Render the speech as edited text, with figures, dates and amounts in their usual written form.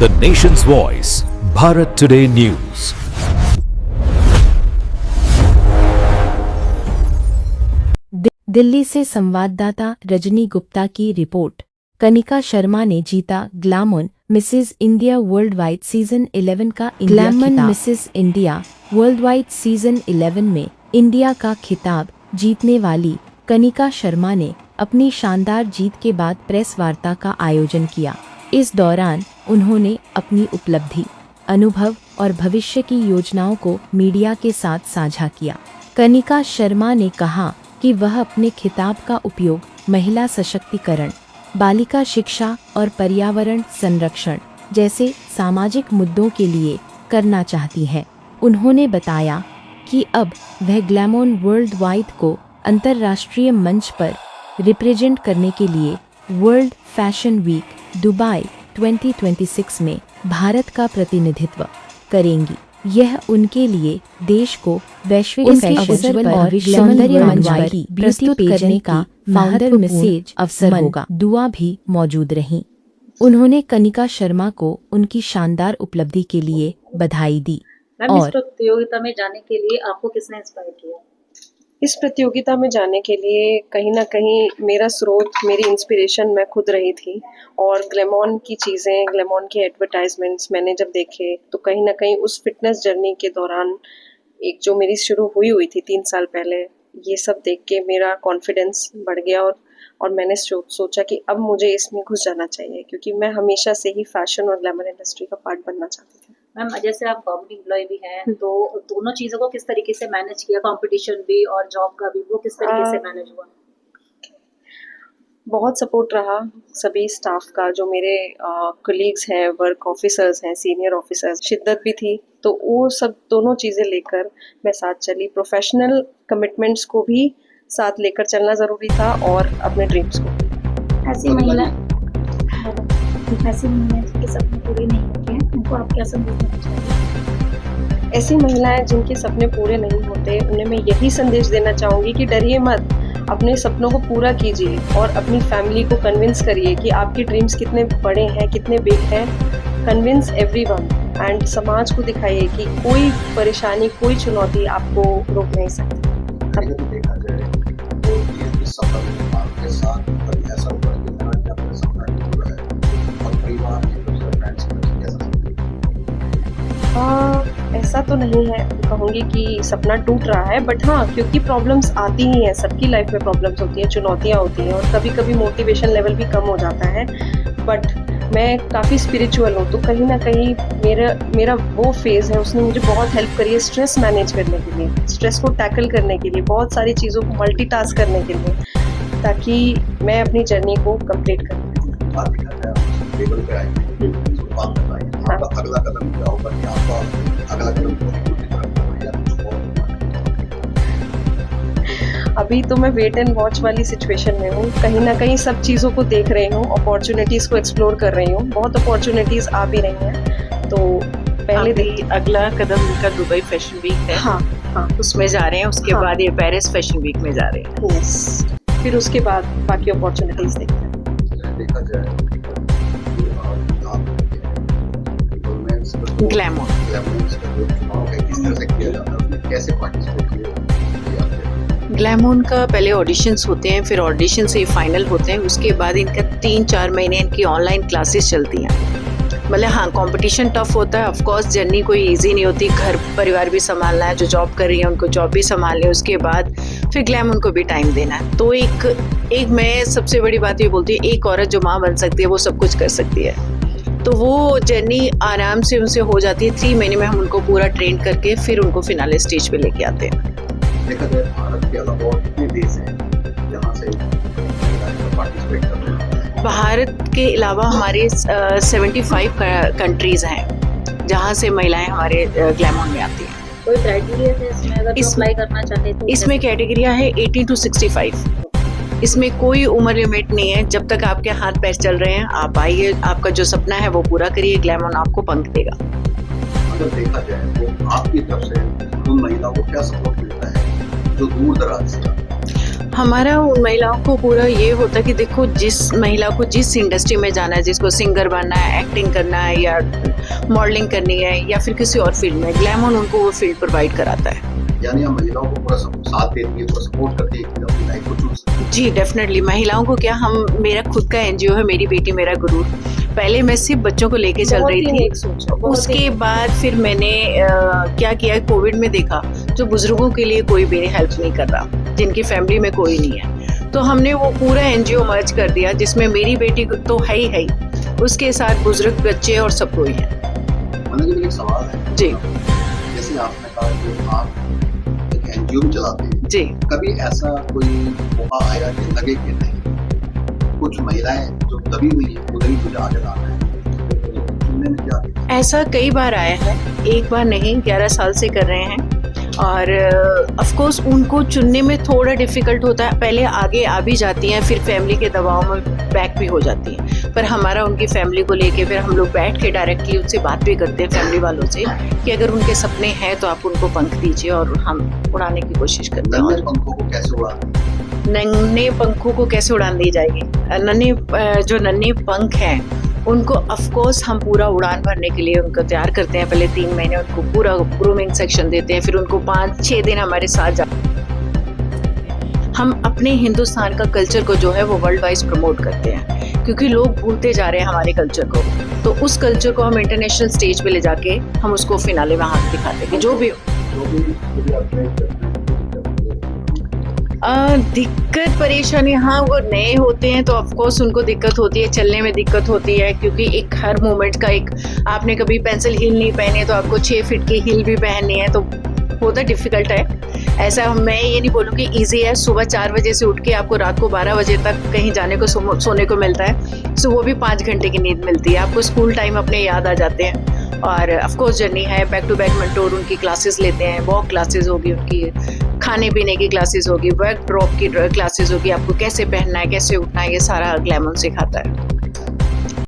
The nation's voice, Bharat Today News. Delhi से संवाददाता रजनी गुप्ता की रिपोर्ट। कनिका शर्मा ने जीता glamour Mrs India world wide season 11 का glamour Mrs India world wide season 11 में इंडिया का खिताब जीतने वाली कनिका शर्मा ने अपनी शानदार जीत के बाद प्रेस वार्ता का आयोजन किया। इस दौरान उन्होंने अपनी उपलब्धि, अनुभव और भविष्य की योजनाओं को मीडिया के साथ साझा किया। कनिका शर्मा ने कहा कि वह अपने खिताब का उपयोग महिला सशक्तिकरण, बालिका शिक्षा और पर्यावरण संरक्षण जैसे सामाजिक मुद्दों के लिए करना चाहती है। उन्होंने बताया कि अब वह ग्लैमर वर्ल्ड वाइड को अंतर्राष्ट्रीय मंच पर रिप्रेजेंट करने के लिए वर्ल्ड फैशन वीक दुबई 2026 में भारत का प्रतिनिधित्व करेंगी। यह उनके लिए देश को वैश्विक फैशन और सौंदर्य मंच पर प्रस्तुत करने का महत्वपूर्ण अवसर होगा। दुआ भी मौजूद रहीं। उन्होंने कनिका शर्मा को उनकी शानदार उपलब्धि के लिए बधाई दी। और इस प्रतियोगिता में जाने के लिए आपको किसने इंस्पायर किया? इस प्रतियोगिता में जाने के लिए कहीं ना कहीं मेरा स्रोत, मेरी इंस्पिरेशन मैं खुद रही थी। और ग्लैमर की चीज़ें, ग्लैमर के एडवर्टाइजमेंट्स मैंने जब देखे तो कहीं ना कहीं उस फिटनेस जर्नी के दौरान एक जो मेरी शुरू हुई थी 3 साल पहले, ये सब देख के मेरा कॉन्फिडेंस बढ़ गया। और मैंने सोचा कि अब मुझे इसमें घुस जाना चाहिए, क्योंकि मैं हमेशा से ही फैशन और ग्लैमर इंडस्ट्री का पार्ट बनना चाहती थी। मैम, जैसे आप गवर्नमेंट एम्प्लॉय भी हैं, तो दोनों चीज़ों को किस तरीके से मैनेज किया? कंपटीशन भी और जॉब का भी, वो किस तरीके से मैनेज हुआ? बहुत सपोर्ट रहा सभी स्टाफ का, जो मेरे कलीग्स हैं, वर्क ऑफिसर्स हैं, सीनियर ऑफिसर्स, शिद्दत भी थी। तो वो सब दोनों चीज़ें लेकर मैं साथ चली। प्रोफेशनल कमिटमेंट्स को भी साथ लेकर चलना ज़रूरी था और अपने ड्रीम्स को भी। ऐसी महिला जिनके सपने पूरे नहीं होते हैं, उनको आप क्या संदेश देना चाहेंगे? ऐसी महिलाएं जिनके सपने पूरे नहीं होते, उन्हें मैं यही संदेश देना चाहूँगी कि डरिए मत, अपने सपनों को पूरा कीजिए और अपनी फैमिली को कन्विंस करिए कि आपके ड्रीम्स कितने बड़े हैं, कितने बिग हैं। कन्विंस एवरीवन एंड समाज को दिखाइए कि कोई परेशानी, कोई चुनौती आपको रोक नहीं सकती। देखा जाए तो ये सफर आपके साथ कभी ऐसा हुआ कि मेरा क्या अपना सपना टूटा है और परिवार के दूसरे फ्रेंड्स को कैसा? ऐसा तो नहीं है कहूँगी कि सपना टूट रहा है, बट हाँ, क्योंकि प्रॉब्लम्स आती ही हैं, सबकी लाइफ में प्रॉब्लम्स होती हैं, चुनौतियाँ होती हैं और कभी कभी मोटिवेशन लेवल भी कम हो जाता है। बट मैं काफ़ी स्पिरिचुअल हूँ, तो कहीं ना कहीं मेरा वो फेज़ है, उसने मुझे बहुत हेल्प करी है स्ट्रेस मैनेज करने के लिए, स्ट्रेस को टैकल करने के लिए, बहुत सारी चीज़ों को मल्टीटास्क करने के लिए, ताकि मैं अपनी जर्नी को कंप्लीट कर अगला कदम क्या होगा कि आपका अगला कदम अभी तो मैं वेट एंड वॉच वाली सिचुएशन में हूँ। कहीं ना कहीं सब चीज़ों को देख रही हूँ, अपॉर्चुनिटीज़ को एक्सप्लोर कर रही हूँ। बहुत अपॉर्चुनिटीज़ आ भी रही हैं, तो पहले अगला कदम का दुबई फैशन वीक है। हाँ, उसमें जा रहे हैं। उसके बाद ये पेरिस फैशन वीक में जा रहे हैं। यस, फिर उसके बाद बाकी अपॉर्चुनिटीज़ देखते हैं। देखा जाए ग्लैमर ग्लैमर का पहले ऑडिशंस होते हैं, फिर ऑडिशन से फाइनल होते हैं। उसके बाद इनका 3-4 महीने इनकी ऑनलाइन क्लासेस चलती हैं। मतलब हाँ, कंपटीशन टफ होता है, ऑफ कोर्स जर्नी कोई इजी नहीं होती। घर परिवार भी संभालना है, जो जॉब कर रही है उनको जॉब भी संभालनी है, उसके बाद फिर ग्लैमर को भी टाइम देना है। तो एक मैं सबसे बड़ी बात ये बोलती हूँ, एक औरत जो माँ बन सकती है वो सब कुछ कर सकती है। तो वो जर्नी आराम से उनसे हो जाती है। 3 महीने में हम उनको पूरा ट्रेन करके फिर उनको फिनाले स्टेज पे लेके आते हैं। देखा जाए भारत के अलावा और कितने देश हैं जहाँ से पार्टिसिपेट कर रहे हैं? भारत के अलावा हमारे 75 कंट्रीज हैं जहाँ से महिलाएं हमारे ग्लैमर में आती हैं। कोई क्राइटेरिया है इसमें अगर अप्लाई करना चाहे तो? इसमें कैटेगरिया है 18 to 65। इसमें कोई उम्र लिमिट नहीं है। जब तक आपके हाथ पैर चल रहे हैं, आप आइए, आपका जो सपना है वो पूरा करिए, ग्लैमर आपको पंख देगा। अगर देखा जाए तो आपकी तरफ से उन महिलाओं को क्या सपोर्ट मिलता है जो दूर दराज से? हमारा उन महिलाओं को पूरा ये होता है कि देखो जिस महिला को जिस इंडस्ट्री में जाना है, जिसको सिंगर बनना है, एक्टिंग करना है या मॉडलिंग करनी है या फिर किसी और फील्ड में, ग्लैमोन उनको वो फील्ड प्रोवाइड कराता है। यानी हम महिलाओं को पूरा साथ देती है, पूरा सपोर्ट करती है कि अपनी लाइफ को चूज करें। जी डेफिनेटली, महिलाओं को क्या, हम मेरा खुद का एनजीओ है मेरी बेटी मेरा गुरूर। पहले मैं सिर्फ बच्चों को लेके चल रही थी, उसके बाद फिर मैंने क्या किया, कोविड में देखा जो बुजुर्गों के लिए कोई भी हेल्प नहीं कर रहा, जिनकी फैमिली में कोई नहीं है, तो हमने वो पूरा एनजीओ मर्ज कर दिया जिसमें मेरी बेटी तो है ही, उसके साथ बुजुर्ग बच्चे और सब कोई है। एक सवाल है जी, जैसे आपने कहा कि आप एक एनजीओ भी चलाते हैं, जी कभी ऐसा कोई मौका आया कि लगे कि नहीं कुछ महिलाएं जो दबी हुई हैं उधर ही मुझे आगे लाना है, सुनने में क्या है? ऐसा कई बार आया है, एक बार नहीं 11 साल से कर रहे हैं और ऑफ कोर्स उनको चुनने में थोड़ा डिफिकल्ट होता है, पहले आगे आ भी जाती हैं फिर फैमिली के दबाव में बैक भी हो जाती हैं, पर हमारा उनकी फैमिली को लेके फिर हम लोग बैठ के डायरेक्टली उनसे बात भी करते हैं फैमिली वालों से कि अगर उनके सपने हैं तो आप उनको पंख दीजिए और हम उड़ाने की कोशिश करते हैं। नन्हे पंखों को कैसे उड़ाते हैं? नन्हे पंखों को कैसे उड़ान दी जाएगी? जो नन्हे पंख हैं उनको ऑफ कोर्स हम पूरा उड़ान भरने के लिए उनको तैयार करते हैं। पहले 3 महीने उनको पूरा ग्रूमिंग सेक्शन देते हैं, फिर उनको 5-6 दिन हमारे साथ हम अपने हिंदुस्तान का कल्चर को जो है वो वर्ल्ड वाइज प्रमोट करते हैं, क्योंकि लोग भूलते जा रहे हैं हमारे कल्चर को, तो उस कल्चर को हम इंटरनेशनल स्टेज पे ले जाके हम उसको फिनाले में हाथ दिखाते हैं कि जो भी दिक्कत परेशानी, हाँ वो नए होते हैं तो ऑफ कोर्स उनको दिक्कत होती है, चलने में दिक्कत होती है, क्योंकि एक हर मोमेंट का एक, आपने कभी पेंसिल हील नहीं पहने तो आपको 6 फीट की हील भी पहननी है, तो होता डिफिकल्ट है। ऐसा मैं ये नहीं बोलूँ कि इजी है, सुबह 4 बजे से उठ के आपको रात को 12 बजे तक कहीं जाने को सोने को मिलता है, सो वो भी 5 घंटे की नींद मिलती है, आपको स्कूल टाइम अपने याद आ जाते हैं। और ऑफ कोर्स जर्नी है, बैक टू बैक मेंटोर उनकी क्लासेस लेते हैं, वॉक क्लासेस होगी उनकी, खाने पीने की क्लासेस होगी, वर्क ड्रॉप की क्लासेस होगी, आपको कैसे पहनना है, कैसे उठना है, ये सारा ग्लैमोन सिखाता है।